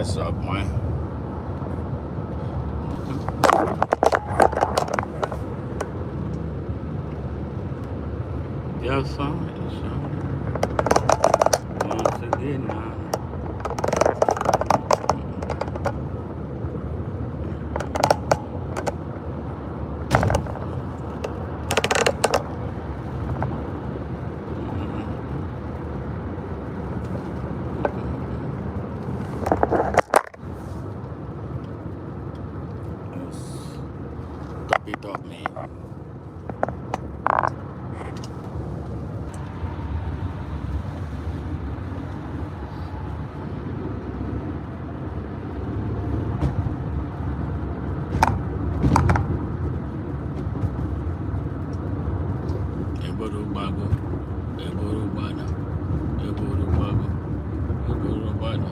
What's up, man? Yes, sir. Yes, sir. Once again, now. Yes. Top it up, man. Eboro bago. Eboro bana. Eboro bago. Eboro bana.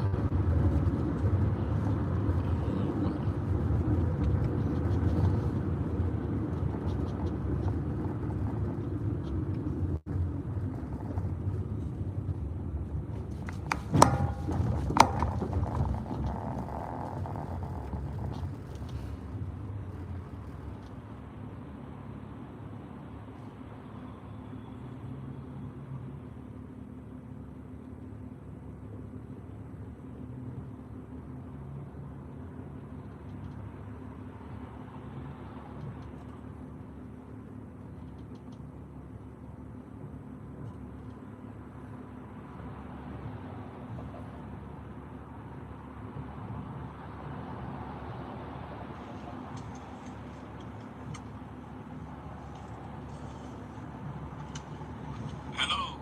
Hello.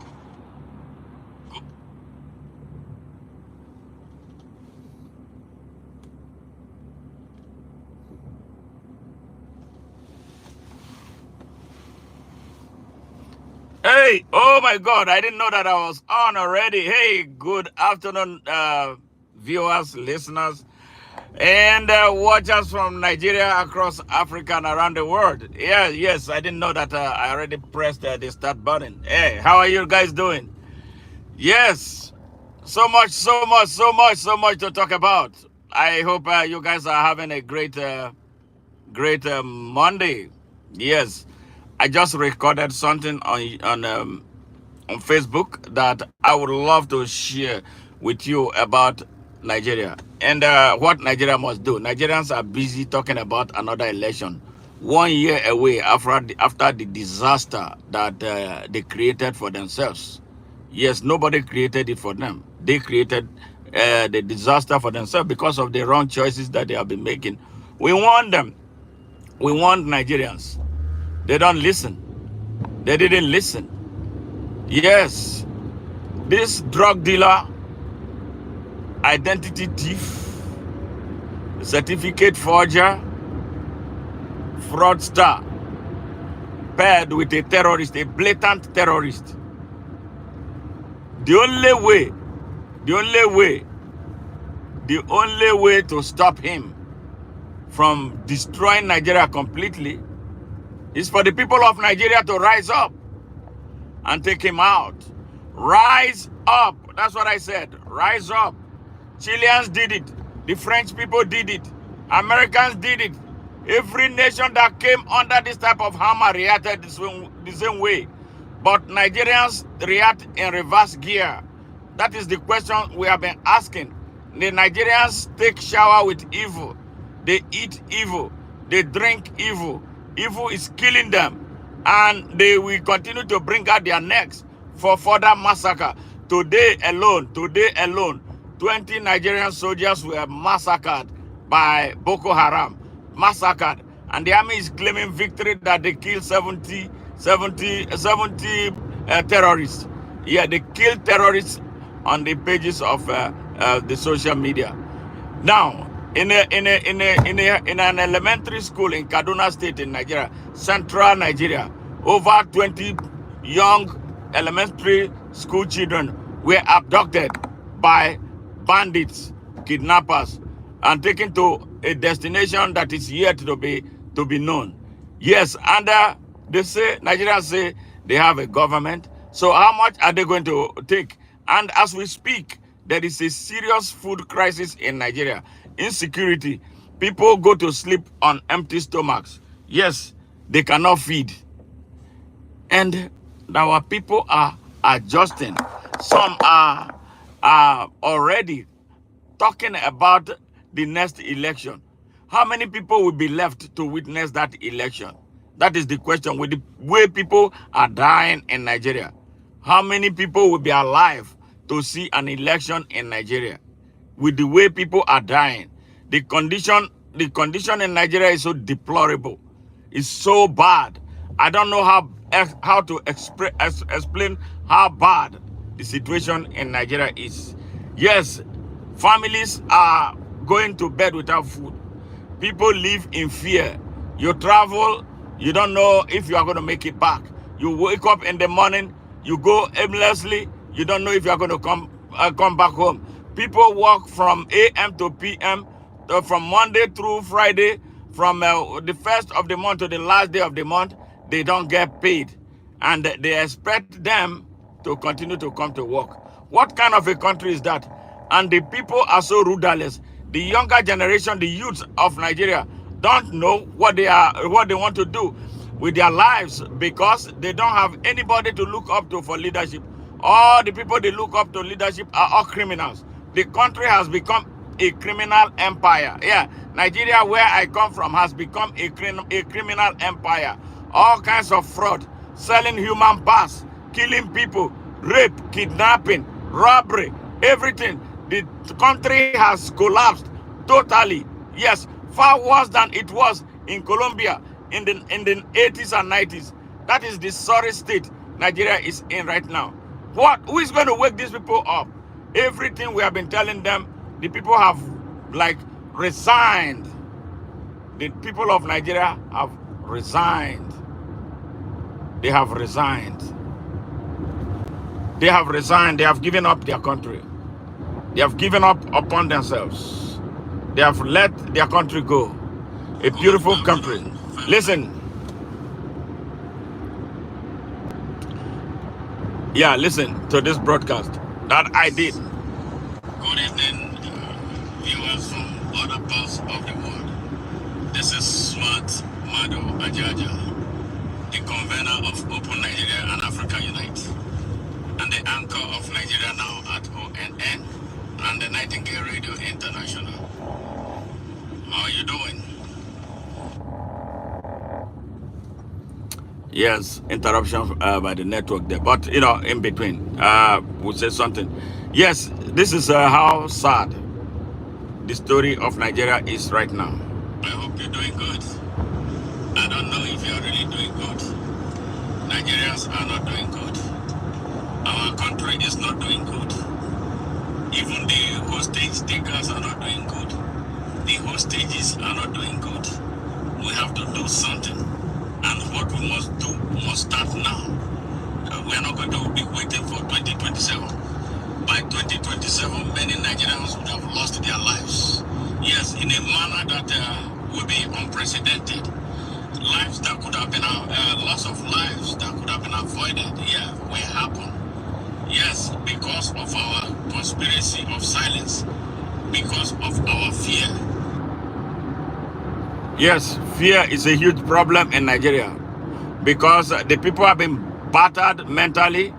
Hey, oh my God, I didn't know that I was on already. Hey, good afternoon, viewers, listeners, and watchers from Nigeria, across Africa, and around the world. Yeah, yes, I didn't know that I already pressed the start button. Hey, how are you guys doing? Yes, so much to talk about. I hope you guys are having a great Monday. Yes, I just recorded something on Facebook that I would love to share with you about Nigeria and what Nigeria must do. Nigerians are busy talking about another election 1 year away after the disaster that they created for themselves. Yes, nobody created it for them. They created the disaster for themselves because of the wrong choices that they have been making. We want them. We want Nigerians. They don't listen. They didn't listen. Yes, this drug dealer, identity thief, certificate forger, fraudster, paired with a terrorist, a blatant terrorist. The only way, the only way, the only way to stop him from destroying Nigeria completely is for the people of Nigeria to rise up and take him out. Rise up. That's what I said. Rise up. Chileans did it. The French people did it. Americans did it. Every nation that came under this type of hammer reacted the same way. But Nigerians react in reverse gear. That is the question we have been asking. The Nigerians take shower with evil. They eat evil. They drink evil. Evil is killing them. And they will continue to bring out their necks for further massacre. Today alone, 20 Nigerian soldiers were massacred by Boko Haram. Massacred. And the army is claiming victory that they killed 70 terrorists. Yeah, they killed terrorists on the pages of the social media. Now, in an elementary school in Kaduna State in Nigeria, central Nigeria, over 20 young elementary school children were abducted by bandits, kidnappers, and taken to a destination that is yet to be known. Yes, and they say, Nigerians say they have a government. So how much are they going to take? And as we speak, There is a serious food crisis in Nigeria. Insecurity. People go to sleep on empty stomachs. Yes, they cannot feed. And our people are adjusting. Some are already talking about the next election. How many people will be left to witness that election? That is the question. With the way people are dying in Nigeria, how many people will be alive to see an election in Nigeria? With the way people are dying, the condition in Nigeria is so deplorable. It's so bad. I don't know how to explain how bad the situation in Nigeria is. Yes, families are going to bed without food. People live in fear. You travel, you don't know if you are going to make it back. You wake up in the morning, you go aimlessly, you don't know if you are going to come back home. People work from AM to PM, from Monday through Friday, from the first of the month to the last day of the month. They don't get paid, and they expect them to continue to come to work. What kind of a country is that? And the people are so rudderless. The younger generation, the youths of Nigeria, don't know what they want to do with their lives, because they don't have anybody to look up to for leadership. All the people they look up to leadership are all criminals. The country has become a criminal empire. Yeah, Nigeria, where I come from, has become a criminal empire. All kinds of fraud, selling human parts, killing people, rape, kidnapping, robbery, everything. The country has collapsed totally. Yes, far worse than it was in Colombia in the 80s and 90s. That is the sorry state Nigeria is in right now. Who is going to wake these people up? Everything we have been telling them, the people have like resigned. The people of Nigeria have resigned. They have resigned. They have resigned. They have given up their country. They have given up upon themselves. They have let their country go. A beautiful country. Listen. Yeah, listen to this broadcast that I did. Good evening, viewers from other parts of the world. This is Smart Mado Ajaja, the convener of Open Nigeria and Africa Unite, and the anchor of Nigeria Now at ONN and the Nightingale Radio International. How are you doing? Yes, interruption by the network there, but in between, we'll say something. Yes, this is how sad the story of Nigeria is right now. I hope you're doing good. I don't know if you're really doing good. Nigerians are not doing good. Our country is not doing good. Even the hostage takers are not doing good. The hostages are not doing good. We have to do something. And what we must do must start now. We are not going to be waiting for 2027. By 2027, many Nigerians would have lost their lives. Yes, in a manner that will be unprecedented. Lives that could have been, loss of lives that could have been avoided, will happen. Yes, because of our conspiracy of silence, because of our fear. Yes, fear is a huge problem in Nigeria, because the people have been battered mentally,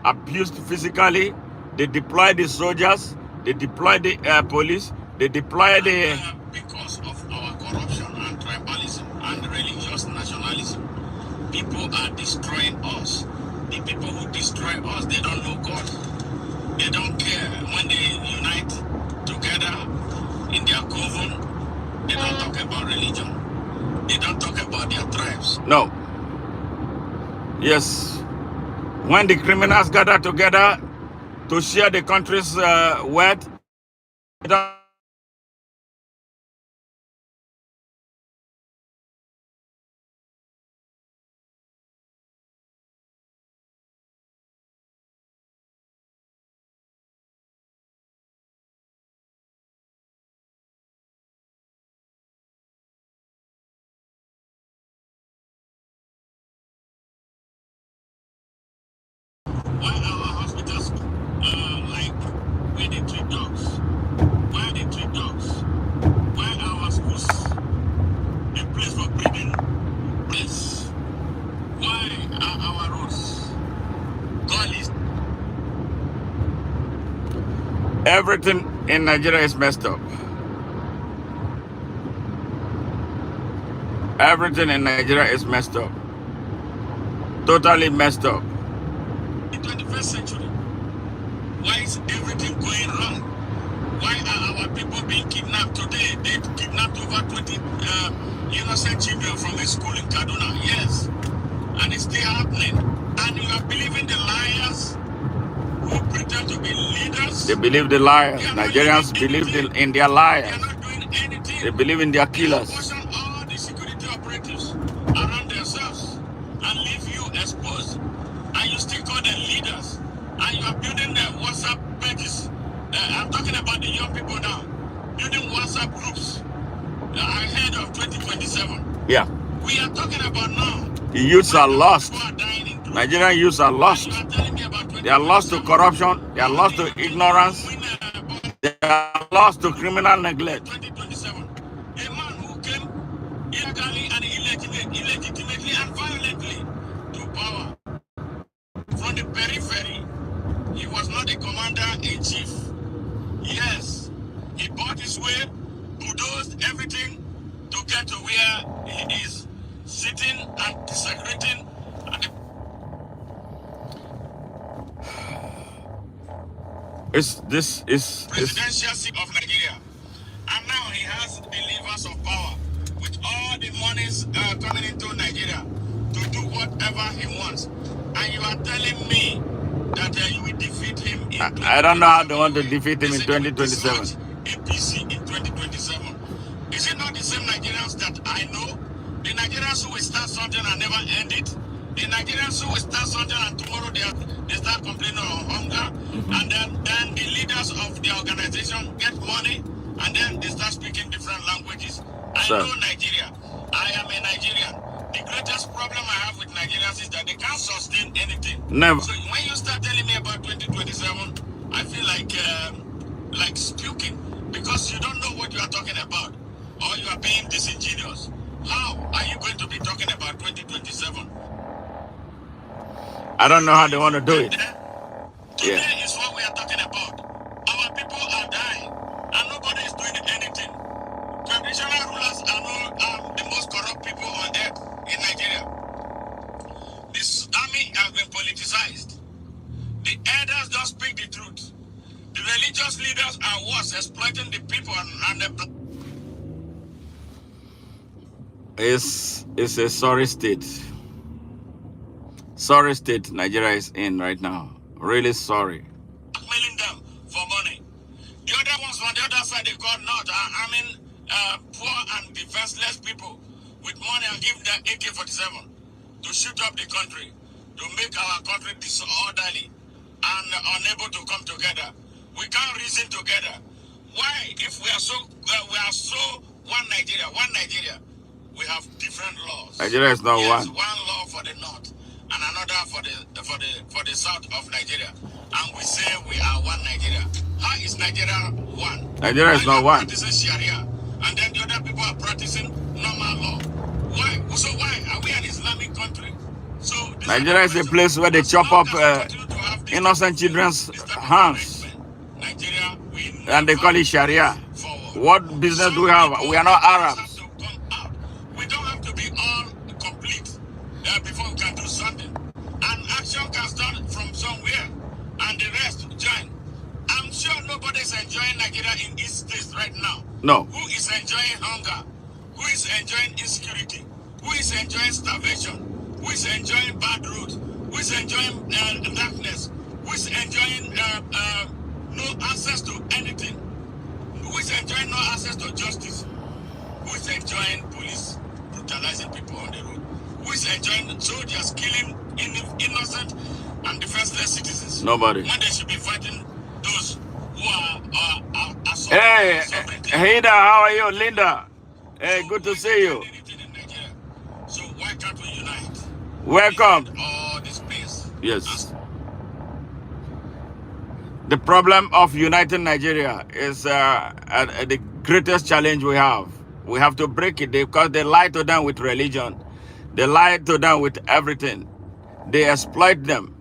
abused physically. They deploy the soldiers, they deploy the police, they deploy the... Because of our corruption and tribalism and religious nationalism, people are destroying us. The people who destroy us, they don't know God. They don't care. When they unite together in their coven, they don't talk about religion. They don't talk about their tribes. No. Yes. When the criminals gather together to share the country's wealth, they don't why our hospitals like where they treat Everything in Nigeria is messed up. Everything in Nigeria is messed up. Totally messed up. In 21st century, why is everything going wrong? Why are our people being kidnapped today? They kidnapped over 20 innocent children from a school in Kaduna. Yes. And it's still happening. And you are believing the liars who pretend to be leaders. They believe the liars. Nigerians believe in their liars. They are not doing anything. They believe in their They killers. portion all the security operatives around themselves and leave you exposed. And you still call them leaders. And you are building the WhatsApp pages. I'm talking about the young people now. Building WhatsApp groups ahead of 2027. Yeah. We are talking about now. The youths are lost. People are dying in groups. Nigerian youths are lost. And you are telling me about They are lost to corruption. They are lost to ignorance. They are lost to criminal neglect. 2027. A man who came illegally and illegitimately and violently to power from the periphery. He was not the commander-in-chief. Yes, he bought his way, bulldozed everything to get to where he is sitting and desecrating. This is Presidential seat of Nigeria. And now he has the levers of power with all the monies coming into Nigeria to do whatever he wants. And you are telling me that you will defeat him in I don't know how they want to defeat him in 2027. APC in 2027. Is it not the same Nigerians that I know? The Nigerians who will start something and never end it? The Nigerians who will start something and tomorrow they start complaining of hunger, and then the leaders of the organization get money, and then they start speaking different languages. I know Nigeria. I am a Nigerian. The greatest problem I have with Nigerians is that they can't sustain anything. Never. So when you start telling me about 2027, I feel like spuking, because you don't know what you are talking about, or you are being disingenuous. How are you going to be talking about 2027? I don't know how they want to do it. Today is what we are talking about. Our people are dying, and nobody is doing anything. Traditional rulers are the most corrupt people on earth in Nigeria. This army has been politicized. The elders don't speak the truth. The religious leaders are worse, exploiting the people and the... It's a sorry state. Sorry state Nigeria is in right now. Really sorry. Blackmailing them for money. The other ones on the other side, they call not. I mean, poor and defenseless people with money and give them AK-47 to shoot up the country, to make our country disorderly and unable to come together. We can't reason together. Why? If we are so one Nigeria, we have different laws. Nigeria is not one. One law for the north and another for the south of Nigeria, and we say we are one Nigeria. How is Nigeria one? Nigeria is not one. Practicing Sharia, and then the other people are practicing normal law. Why? So why are we an Islamic country? So Nigeria is a place where they chop up innocent children's hands, Nigeria, and they call it Sharia. What business do we have? We are not Arabs. We don't have to be all complete before we can do something. And action can start from somewhere, and the rest join. I'm sure nobody's enjoying Nigeria in East States right now. No. Who is enjoying hunger? Who is enjoying insecurity? Who is enjoying starvation? Who is enjoying bad roads? Who is enjoying darkness? Who is enjoying no access to anything? Who is enjoying no access to justice? Who is enjoying police brutalizing people on the road? Who is enjoying soldiers killing innocent and defenseless citizens? Nobody. When they should be fighting those who are Hey, Linda, how are you, Linda? Hey, good to see you. So why can't we unite? Welcome. All this place. Yes. The problem of uniting Nigeria is the greatest challenge we have. We have to break it because they lie to them with religion. They lie to them with everything. They exploit them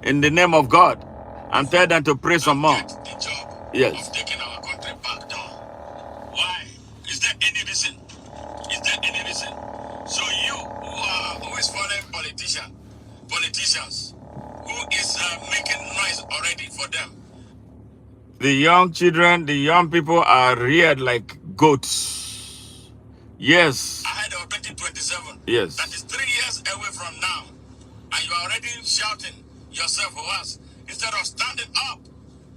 in the name of God and tell them to pray some more. Get the job. Yes. of taking our country back down. Why? Is there any reason? Is there any reason? So you who are always following politicians, who is making noise already for them? The young children, the young people are reared like goats. Yes. Ahead of 2027. Yes. That is 3 years away from now. And you are already shouting yourself for us. Instead of standing up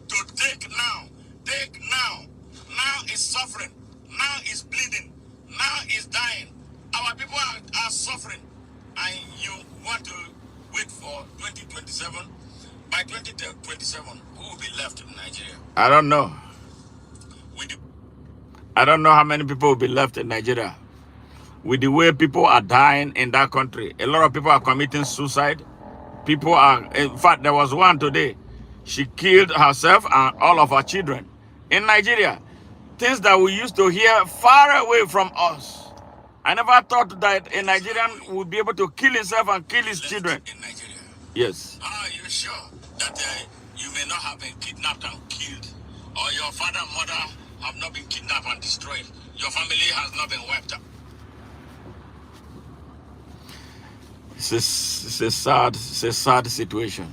to take now. Take now. Now is suffering. Now is bleeding. Now is dying. Our people are suffering. And you want to wait for 2027? By 2027, who will be left in Nigeria? I don't know. With the I don't know how many people will be left in Nigeria. With the way people are dying in that country, a lot of people are committing suicide. People are, in fact, there was one today. She killed herself and all of her children in Nigeria. Things that we used to hear far away from us. I never thought that a Nigerian would be able to kill himself and kill his children. in Nigeria. Yes. Are you sure that you may not have been kidnapped and killed? Or your father and mother have not been kidnapped and destroyed? Your family has not been wiped out? It's a sad situation.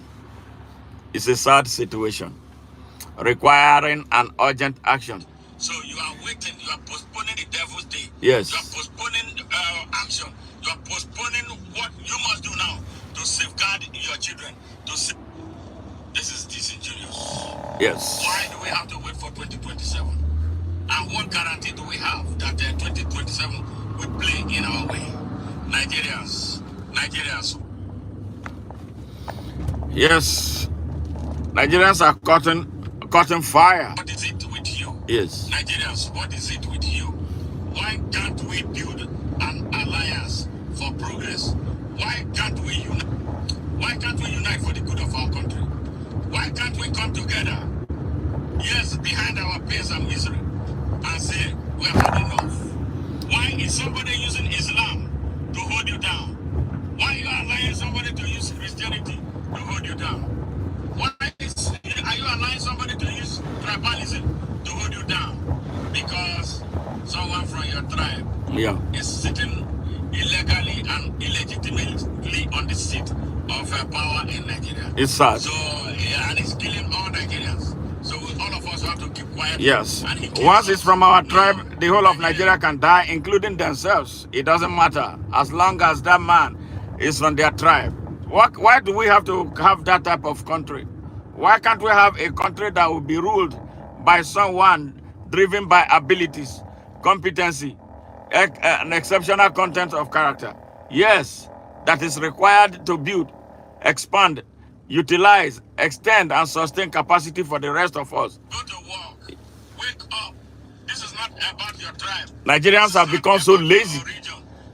It's a sad situation requiring an urgent action. So you are waiting, you are postponing the devil's day. Yes. You are postponing action. You are postponing what you must do now to safeguard your children. This is disingenuous. Yes. Why do we have to wait for 2027? And what guarantee do we have that 2027 will play in our way? Nigerians. Yes. Nigerians are cutting fire. What is it with you? Yes. Nigerians, what is it with you? Why can't we build an alliance for progress? Why can't we unite? Why can't we unite for the good of our country? Why can't we come together? Yes, behind our pains and misery, and say we have had enough. Why is somebody using Islam to hold you down? Why are you allowing somebody to use Christianity to hold you down? Are you allowing somebody to use tribalism to hold you down? Because someone from your tribe is sitting illegally and illegitimately on the seat of power in Nigeria. It's sad. So, and it's killing all Nigerians. So all of us have to keep quiet. Yes. Once it's from our tribe, the whole of Nigeria can die, including themselves. It doesn't matter. As long as that man is from their tribe. Why do we have to have that type of country? Why can't we have a country that will be ruled by someone driven by abilities, competency, an exceptional content of character? Yes, that is required to build, expand, utilize, extend, and sustain capacity for the rest of us. Go to work. Wake up. This is not about your tribe. Nigerians have become so lazy.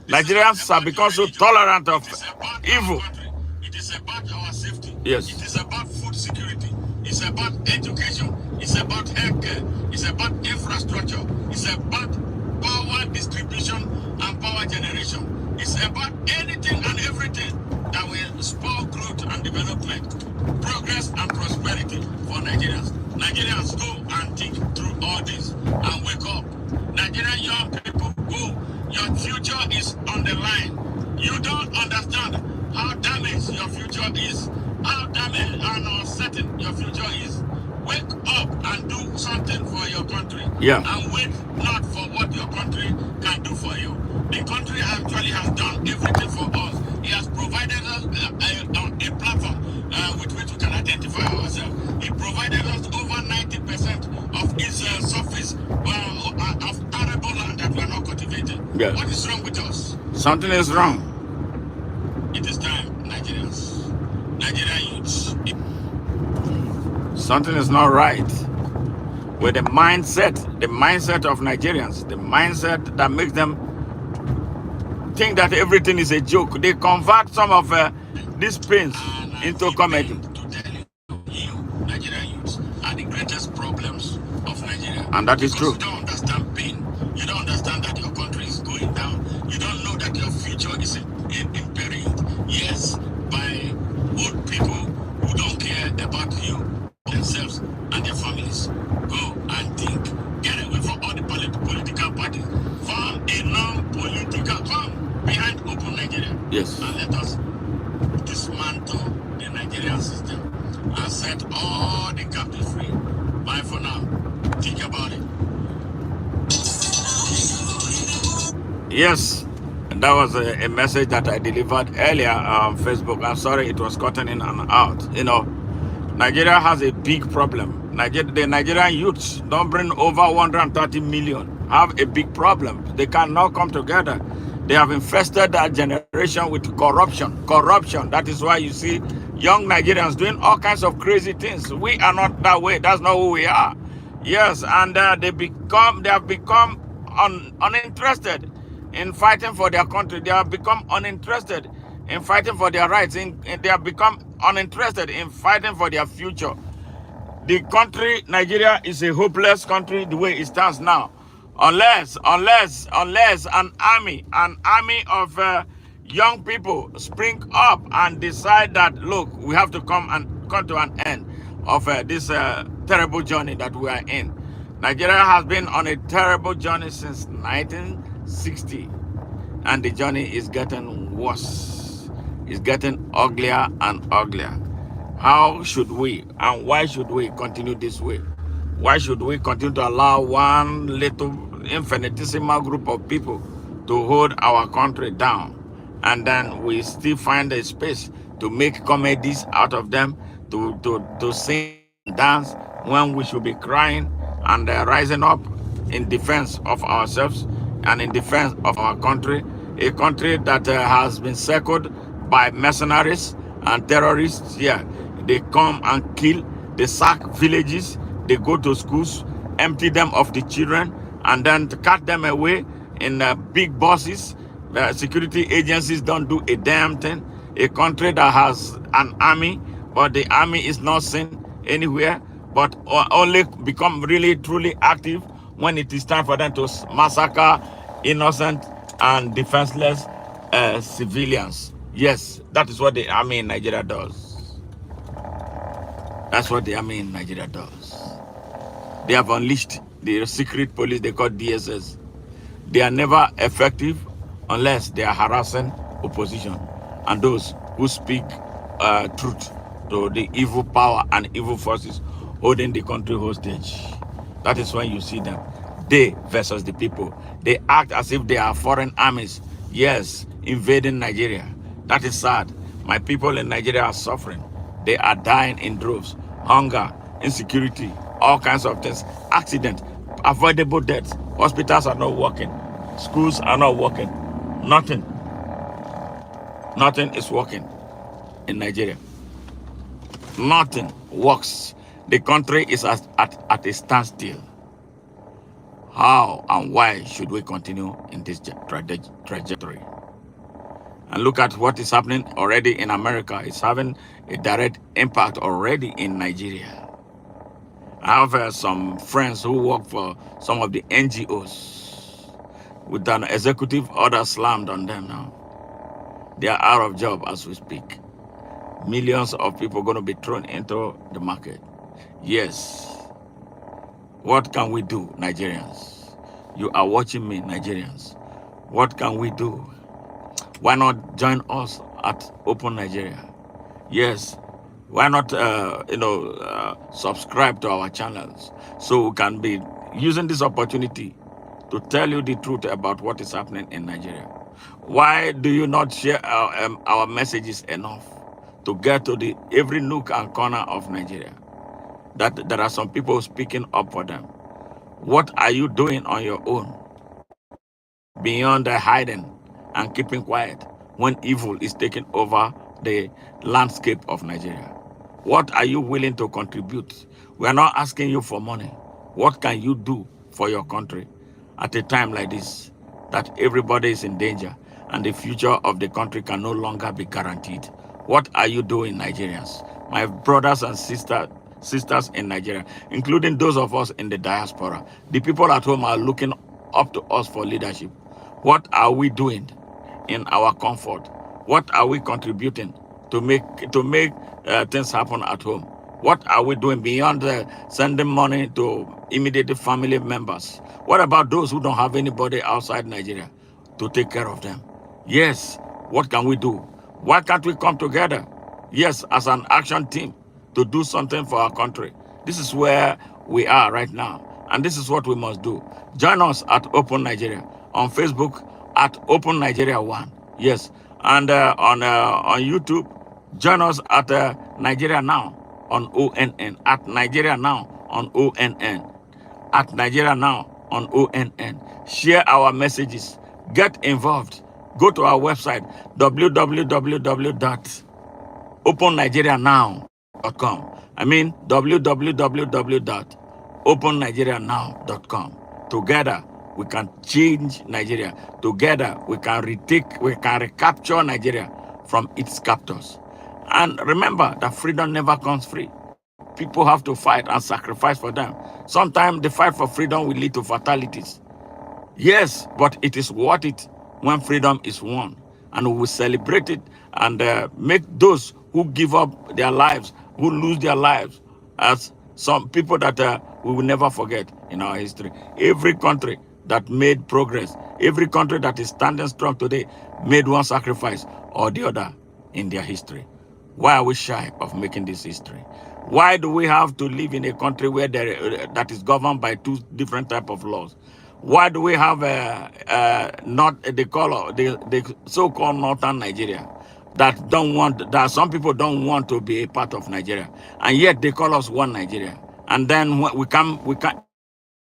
Nigerians have become so tolerant of evil. It is about our safety. Yes. It is about food security. It's about education. It's about healthcare. It's about infrastructure. It's about power distribution and power generation. It's about anything and everything that will spur growth and development, progress and prosperity for Nigerians. Nigerians, go and think through all this and wake up. Nigerian young people, go. Your future is on the line. You don't understand how damaged your future is, how damaged and uncertain your future is. Wake up and do something for your country. Yeah. And wait not for what your country can do for you. The country actually has done everything for us. It has provided us a platform with which we can identify ourselves. It provided us over 90% of its surface of arable land that we are not cultivating. Yeah. What is wrong with us? Something is wrong. It is time, Nigerians. Nigerian youths. Something is not right with the mindset of Nigerians, the mindset that makes them think that everything is a joke. They convert some of these pains into comedy. To tell you, Nigerian youths are the greatest problems of Nigeria. And that is Because true. You don't understand pain. You don't understand that your country is going down. You don't know that your future is imperiled. Yes, by old people who don't care about you, themselves, and their families. Go set all the captives free. Bye for now. Think about it. Yes, and that was a message that I delivered earlier on Facebook. I'm sorry it was cutting in and out. You know, Nigeria has a big problem. The Nigerian youths don't bring over 130 million, have a big problem. They cannot come together. They have infested that generation with corruption. Corruption. That is why you see young Nigerians doing all kinds of crazy things. We are not that way. That's not who we are. Yes, and they have become uninterested in fighting for their country. They have become uninterested in fighting for their rights. They have become uninterested in fighting for their future. The country, Nigeria, is a hopeless country the way it stands now. Unless an army of young people spring up and decide that, look, we have to come to an end of this terrible journey that we are in. Nigeria has been on a terrible journey since 1960, and the journey is getting worse. It's getting uglier and uglier. How should we and why should we continue this way? Why should we continue to allow one little infinitesimal group of people to hold our country down? And then we still find a space to make comedies out of them, to sing and dance when we should be crying and rising up in defense of ourselves and in defense of our country, a country that has been circled by mercenaries and terrorists. Yeah, they come and kill, they sack villages, they go to schools, empty them of the children, and then to cut them away in big buses. Security agencies don't do a damn thing. A country that has an army, but the army is not seen anywhere, but only become really truly active when it is time for them to massacre innocent and defenseless civilians. Yes, that is what the army in Nigeria does. That's what the army in Nigeria does. They have unleashed the secret police they call DSS. They are never effective unless they are harassing opposition and those who speak truth to the evil power and evil forces holding the country hostage. That is when you see them. They versus the people. They act as if they are foreign armies. Yes, invading Nigeria. That is sad. My people in Nigeria are suffering. They are dying in droves. Hunger, insecurity, all kinds of things. Accident, avoidable deaths. Hospitals are not working. Schools are not working. Nothing is working in Nigeria. Nothing works. The country is at a standstill. How and why should we continue in this trajectory? And look at what is happening already in America. It's having a direct impact already in Nigeria. I have some friends who work for some of the NGOs with an executive order slammed on them now. They are out of job as we speak. Millions of people are going to be thrown into the market. Yes. What can we do, Nigerians? You are watching me, Nigerians. What can we do? Why not join us at Open Nigeria? Yes. Why not, subscribe to our channels so we can be using this opportunity to tell you the truth about what is happening in Nigeria. Why do you not share our messages enough to get to every nook and corner of Nigeria? That there are some people speaking up for them. What are you doing on your own beyond the hiding and keeping quiet when evil is taking over the landscape of Nigeria? What are you willing to contribute? We are not asking you for money. What can you do for your country at a time like this, that everybody is in danger and the future of the country can no longer be guaranteed? What are you doing, Nigerians? My brothers and sisters in Nigeria, including those of us in the diaspora, the people at home are looking up to us for leadership. What are we doing in our comfort? What are we contributing to make things happen at home? What are we doing beyond sending money to immediate family members? What about those who don't have anybody outside Nigeria to take care of them? Yes, what can we do? Why can't we come together? Yes, as an action team, to do something for our country. This is where we are right now. And this is what we must do. Join us at Open Nigeria on Facebook at Open Nigeria 1. Yes. And on YouTube, join us at Nigeria Now on ONN. At Nigeria Now on ONN. At Nigeria Now on ONN. Share our messages. Get involved. Go to our website, www.opennigerianow.com. I mean, www.opennigerianow.com. Together, we can change Nigeria. Together, we can recapture Nigeria from its captors. And remember that freedom never comes free. People have to fight and sacrifice for them. Sometimes the fight for freedom will lead to fatalities. Yes, but it is worth it when freedom is won. And we will celebrate it and make those who give up their lives, who lose their lives, as some people that we will never forget in our history. Every country that made progress, every country that is standing strong today, made one sacrifice or the other in their history. Why are we shy of making this history? Why do we have to live in a country where that is governed by two different types of laws? Why do we have not the so-called northern Nigeria that some people don't want to be a part of Nigeria, and yet they call us one Nigeria, and then we can't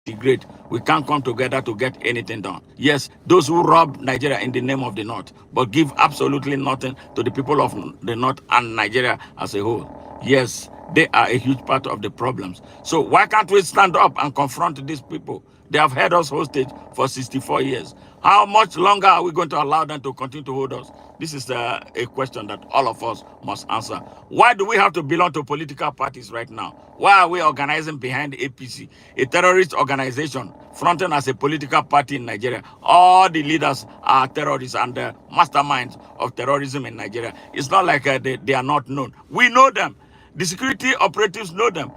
integrate, we can't come together to get anything done. Yes, those who rob Nigeria in the name of the North, but give absolutely nothing to the people of the North and Nigeria as a whole. Yes, they are a huge part of the problems. So why can't we stand up and confront these people? They have held us hostage for 64 years. How much longer are we going to allow them to continue to hold us? This is a question that all of us must answer. Why do we have to belong to political parties right now? Why are we organizing behind APC, a terrorist organization fronting as a political party in Nigeria? All the leaders are terrorists and the masterminds of terrorism in Nigeria. It's not like they are not known. We know them. The security operatives know them.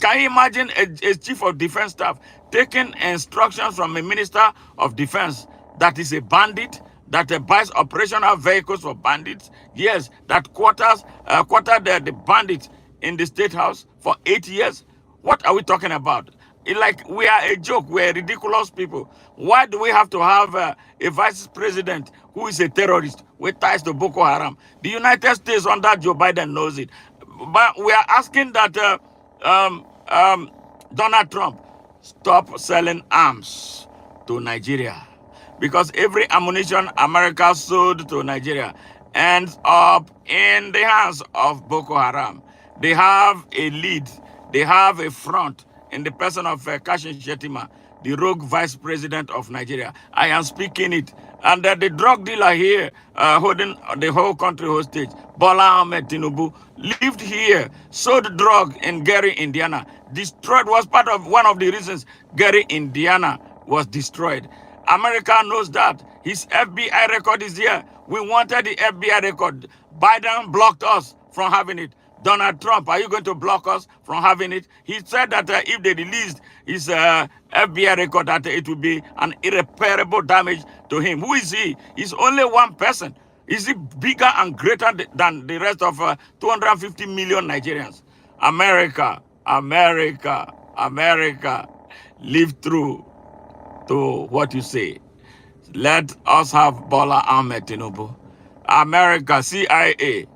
Can you imagine a chief of defense staff taking instructions from a minister of defense that is a bandit, that buys operational vehicles for bandits? Yes, that quartered the bandits in the state house for 8 years. What are we talking about? Like we are a joke, we're ridiculous people. Why do we have to have a vice president who is a terrorist with ties to Boko Haram? The United States under Joe Biden knows it. But we are asking that Donald Trump stop selling arms to Nigeria, because every ammunition America sold to Nigeria ends up in the hands of Boko Haram. They have a lead, they have a front in the person of Kashim Shettima, the rogue vice president of Nigeria. I am speaking it. And the drug dealer here holding the whole country hostage, Bola Ahmed Tinubu, lived here, sold drug in Gary, Indiana, was part of one of the reasons Gary, Indiana was destroyed. America knows that. His FBI record is here. We wanted the FBI record. Biden blocked us from having it. Donald Trump, are you going to block us from having it? He said that if they released his FBI record, that it would be an irreparable damage to him. Who is he? He's only one person. Is he bigger and greater than the rest of 250 million Nigerians? America, America, America, live through to what you say. Let us have Bola Ahmed Tinubu. America, CIA,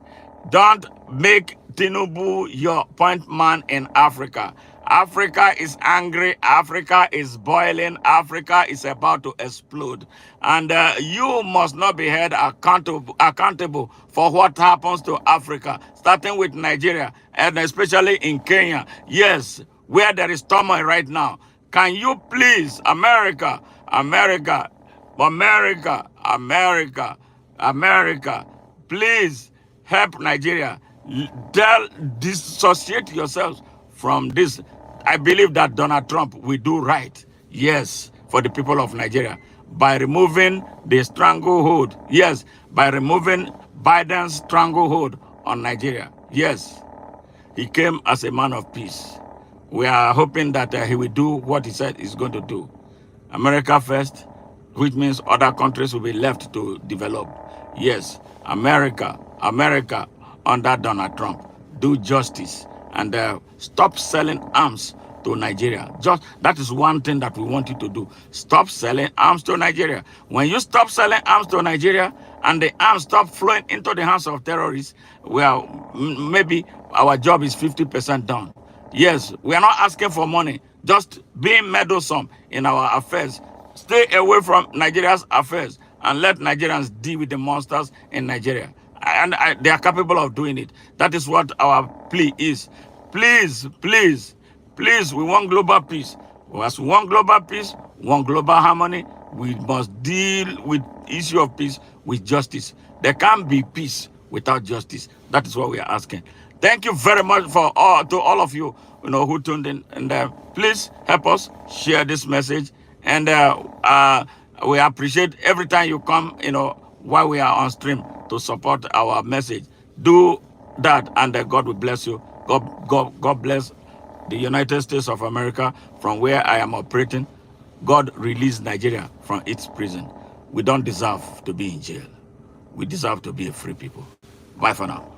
don't make Tinubu your point man in Africa. Africa is angry. Africa is boiling. Africa is about to explode. And you must not be held accountable for what happens to Africa, starting with Nigeria and especially in Kenya. Yes, where there is turmoil right now. Can you please, America, America, America, America, America, please help Nigeria. Dissociate yourselves from this. I believe that Donald Trump will do right, yes, for the people of Nigeria by removing the stranglehold. Yes, by removing Biden's stranglehold on Nigeria. Yes, he came as a man of peace. We are hoping that he will do what he said he's going to do. America first, which means other countries will be left to develop. Yes, America, America, under Donald Trump, do justice and stop selling arms to Nigeria. Just that is one thing that we want you to do. Stop selling arms to Nigeria. When you stop selling arms to Nigeria and the arms stop flowing into the hands of terrorists, well, maybe our job is 50% done. Yes, we are not asking for money, just being meddlesome in our affairs. Stay away from Nigeria's affairs and let Nigerians deal with the monsters in Nigeria. And they are capable of doing it. That is what our plea is. Please, please, please, we want global peace. As we want global peace, we want global harmony, we must deal with issue of peace with justice. There can't be peace without justice. That is what we are asking. Thank you very much to all of you, who tuned in. And please help us share this message. And we appreciate every time you come, while we are on stream to support our message. Do that, and God will bless you. God bless the United States of America from where I am operating. God release Nigeria from its prison. We don't deserve to be in jail. We deserve to be a free people. Bye for now.